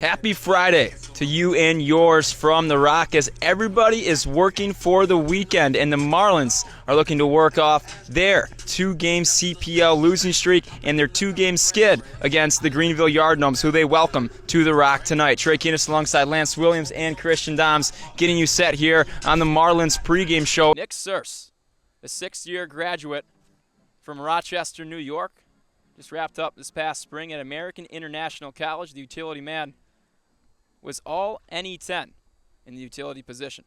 Happy Friday to you and yours from the Rock as everybody is working for the weekend and the Marlins are looking to work off their two-game CPL losing streak and their two-game skid against the Greenville Yard Gnomes, who they welcome to the Rock tonight. Trey alongside Lance Williams and Christian Doms getting you set here on the Marlins pregame show. Nick Searce, a sixth-year graduate from Rochester, New York, just wrapped up this past spring at American International College. The utility man was all NE10 in the utility position.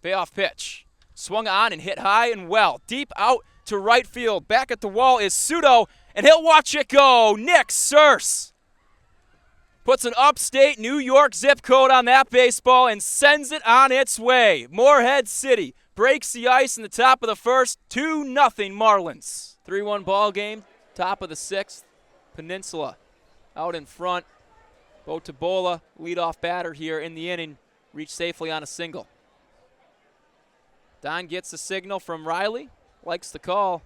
Payoff pitch. Swung on and hit high and well. Deep out to right field. Back at the wall is Sudo, and he'll watch it go. Nick Searce puts an upstate New York zip code on that baseball and sends it on its way. Morehead City breaks the ice in the top of the first. 2-0 Marlins. 3-1 ball game, top of the sixth. Peninsula out in front. Bo Tabola, leadoff batter here in the inning, reached safely on a single. Don gets the signal from Riley, likes the call.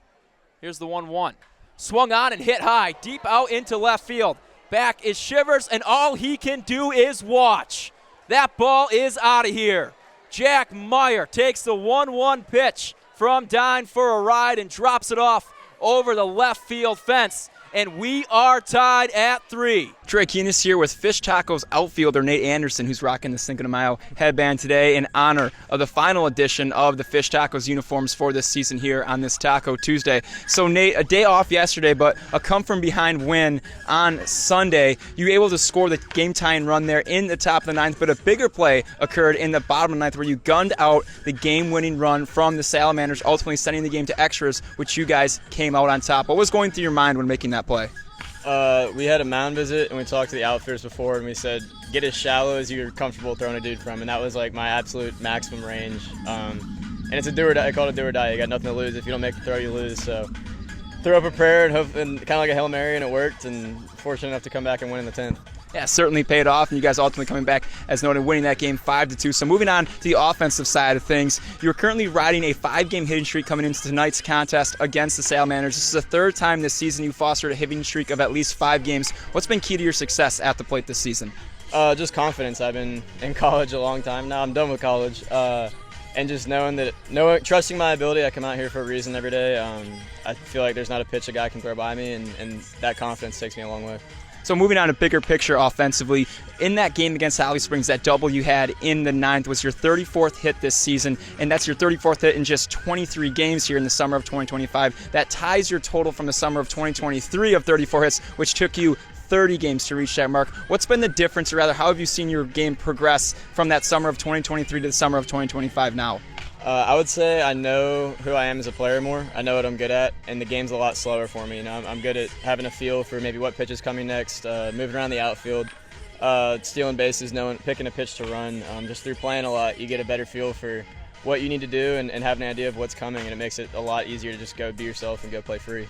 Here's the 1-1. Swung on and hit high, deep out into left field. Back is Shivers, and all he can do is watch. That ball is out of here. Jack Meyer takes the 1-1 pitch from Don for a ride and drops it off over the left field fence. And we are tied at 3. Trey Keenis here with Fish Tacos outfielder Nate Anderson, who's rocking the Cinco de Mayo headband today in honor of the final edition of the Fish Tacos uniforms for this season here on this Taco Tuesday. So Nate, a day off yesterday, but a come-from-behind win on Sunday. You were able to score the game-tying run there in the top of the ninth, but a bigger play occurred in the bottom of the ninth where you gunned out the game-winning run from the Salamanders, ultimately sending the game to extras, which you guys came out on top. What was going through your mind when making that play? We had a mound visit, and we talked to the outfielders before, and we said, get as shallow as you're comfortable throwing a dude from, and that was like my absolute maximum range. And it's a do or die. I call it a do or die. You got nothing to lose. If you don't make the throw, you lose. So threw up a prayer and hope, and kind of like a Hail Mary, and it worked, and fortunate enough to come back and win in the 10th. Yeah, certainly paid off, and you guys ultimately coming back, as noted, winning that game 5-2. So moving on to the offensive side of things, you're currently riding a 5-game hitting streak coming into tonight's contest against the Salamanders. This is the third time this season you fostered a hitting streak of at least 5 games. What's been key to your success at the plate this season? Just confidence. I've been in college a long time now. I'm done with college. And just trusting my ability. I come out here for a reason every day. I feel like there's not a pitch a guy can throw by me, and that confidence takes me a long way. So moving on to bigger picture offensively, in that game against Holly Springs, that double you had in the ninth was your 34th hit this season, and that's your 34th hit in just 23 games here in the summer of 2025. That ties your total from the summer of 2023 of 34 hits, which took you 30 games to reach that mark. What's been the difference, or rather, how have you seen your game progress from that summer of 2023 to the summer of 2025 now? I would say I know who I am as a player more. I know what I'm good at, and the game's a lot slower for me. You know, I'm good at having a feel for maybe what pitch is coming next, moving around the outfield, stealing bases, picking a pitch to run. Just through playing a lot, you get a better feel for what you need to do and have an idea of what's coming, and it makes it a lot easier to just go be yourself and go play free.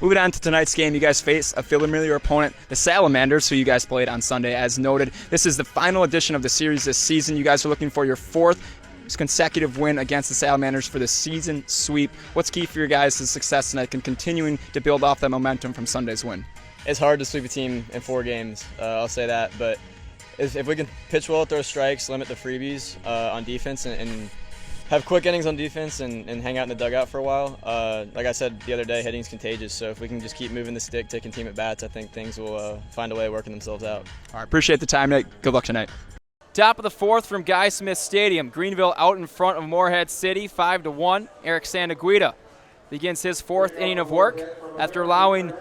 Moving on to tonight's game, you guys face a familiar opponent, the Salamanders, who you guys played on Sunday, as noted. This is the final edition of the series this season. You guys are looking for your 4th consecutive win against the Salamanders for the season sweep. What's key for your guys' success tonight and continuing to build off that momentum from Sunday's win? It's hard to sweep a team in 4 games, I'll say that, but if we can pitch well, throw strikes, limit the freebies on defense, and have quick innings on defense and hang out in the dugout for a while. Like I said the other day, hitting's contagious, so if we can just keep moving the stick, taking team at bats, I think things will find a way of working themselves out. All right, appreciate the time, Nick. Good luck tonight. Top of the 4th from Guy Smith Stadium. Greenville out in front of Morehead City, 5-1. Eric Santaguida begins his 4th inning of work. After allowing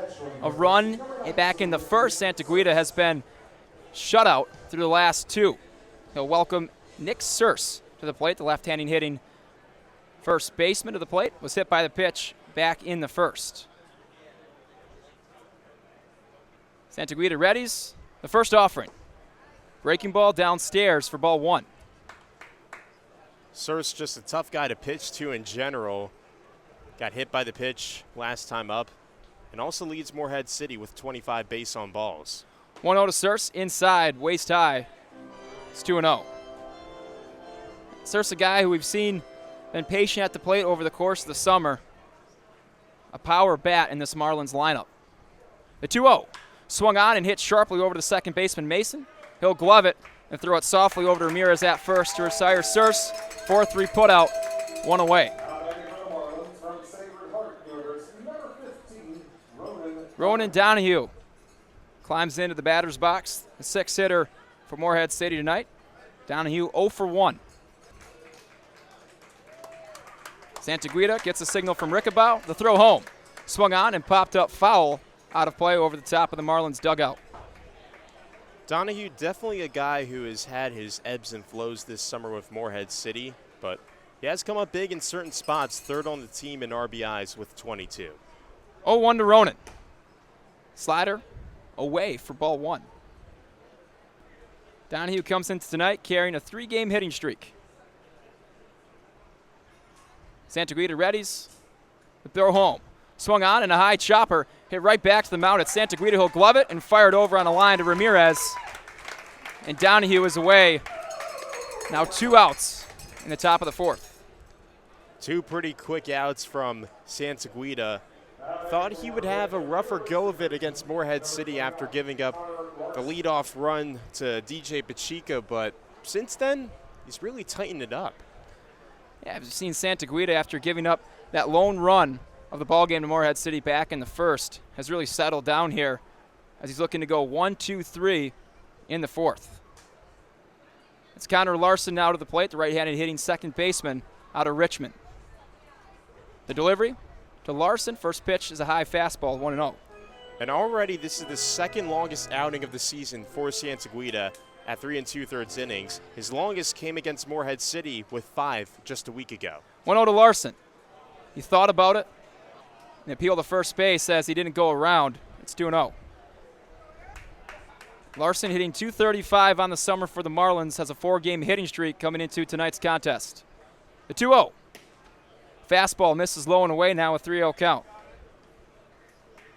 a run back in the first, Santaguida has been shut out through the last 2. He'll welcome Nick Searce to the plate. The left-handing hitting first baseman to the plate was hit by the pitch back in the first. Santaguida readies the first offering. Breaking ball downstairs for ball 1. Searce just a tough guy to pitch to in general. Got hit by the pitch last time up, and also leads Morehead City with 25 base on balls. 1-0 to Searce, inside, waist high. It's 2-0. Searce, a guy who we've seen been patient at the plate over the course of the summer. A power bat in this Marlins lineup. The 2-0. Swung on and hit sharply over to second baseman Mason. He'll glove it and throw it softly over to Ramirez at first to retire Surse. 4-3 putout, one away. Ronan Donahue climbs into the batter's box. The sixth hitter for Morehead City tonight. Donahue 0 for 1. Santaguida gets a signal from Rickabow. The throw home. Swung on and popped up foul out of play over the top of the Marlins dugout. Donahue, definitely a guy who has had his ebbs and flows this summer with Morehead City, but he has come up big in certain spots, third on the team in RBIs with 22. 0-1 to Ronan. Slider away for ball one. Donahue comes into tonight carrying a 3-game hitting streak. Santaguida readies. The throw home. Swung on and a high chopper. Hit right back to the mound at Santaguida. He'll glove it and fire it over on a line to Ramirez. And Donahue is away. Now 2 outs in the top of the fourth. 2 pretty quick outs from Santaguida. Thought he would have a rougher go of it against Morehead City after giving up the leadoff run to DJ Pacheco, but since then, he's really tightened it up. Yeah, I've seen Santaguida after giving up that lone run of the ballgame to Morehead City back in the first, has really settled down here as he's looking to go 1-2-3 in the fourth. It's Connor Larson now to the plate, the right-handed hitting second baseman out of Richmond. The delivery to Larson. First pitch is a high fastball, 1-0. And already this is the second longest outing of the season for Santaguida at 3 2/3 innings. His longest came against Morehead City with 5 just a week ago. 1-0 to Larson. He thought about it and appealed to first base as he didn't go around. It's 2-0. Larson hitting .235 on the summer for the Marlins, has a 4-game hitting streak coming into tonight's contest. The 2-0. Fastball misses low and away, now a 3-0 count.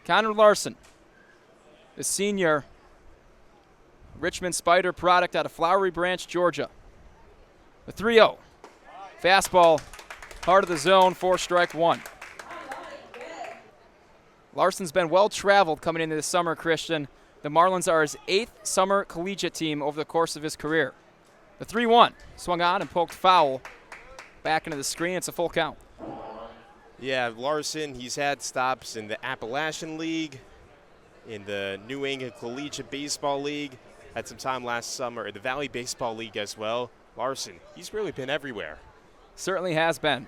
Connor Larson, the senior Richmond Spider product out of Flowery Branch, Georgia. The 3-0. Fastball, heart of the zone, 4-strike-1. Larson's been well-traveled coming into this summer, Christian. The Marlins are his 8th summer collegiate team over the course of his career. The 3-1. Swung on and poked foul. Back into the screen. It's a full count. Yeah, Larson, he's had stops in the Appalachian League, in the New England Collegiate Baseball League, had some time last summer in the Valley Baseball League as well. Larson, he's really been everywhere. Certainly has been.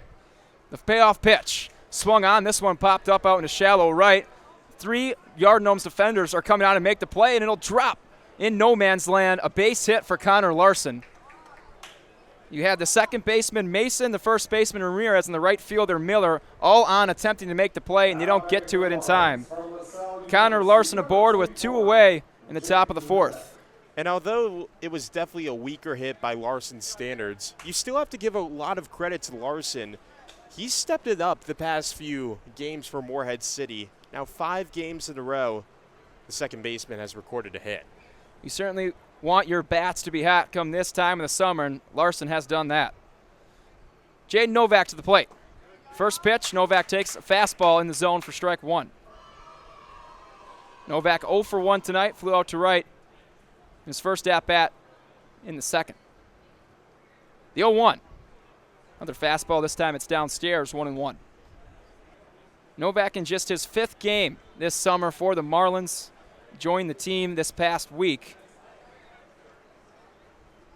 The payoff pitch. Swung on. This one popped up out into shallow right. 3 Yard Gnomes defenders are coming out and make the play, and it'll drop in no man's land. A base hit for Connor Larson. You had the second baseman Mason, the first baseman Ramirez, and the right fielder Miller all on attempting to make the play, and they don't get to it in time. Connor Larson aboard with 2 away in the top of the fourth. And although it was definitely a weaker hit by Larson's standards, you still have to give a lot of credit to Larson. He's stepped it up the past few games for Morehead City. Now 5 games in a row, the second baseman has recorded a hit. You certainly want your bats to be hot come this time of the summer, and Larson has done that. Jaden Novak to the plate. First pitch, Novak takes a fastball in the zone for strike 1. Novak 0 for 1 tonight, flew out to right. His first at-bat in the second. The 0-1. Another fastball, this time it's downstairs, 1-1. Novak in just his 5th game this summer for the Marlins. Joined the team this past week.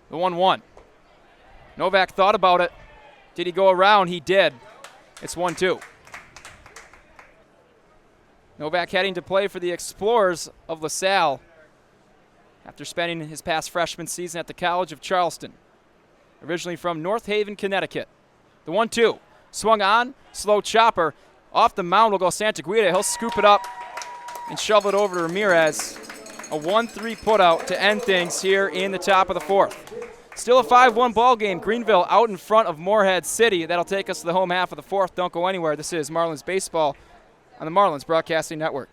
The 1-1. Novak thought about it. Did he go around? He did. It's 1-2. Novak heading to play for the Explorers of LaSalle after spending his past freshman season at the College of Charleston. Originally from North Haven, Connecticut. The 1-2. Swung on. Slow chopper. Off the mound will go Santaguida. He'll scoop it up and shovel it over to Ramirez. A 1-3 putout to end things here in the top of the fourth. Still a 5-1 ball game. Greenville out in front of Morehead City. That'll take us to the home half of the fourth. Don't go anywhere. This is Marlins Baseball on the Marlins Broadcasting Network.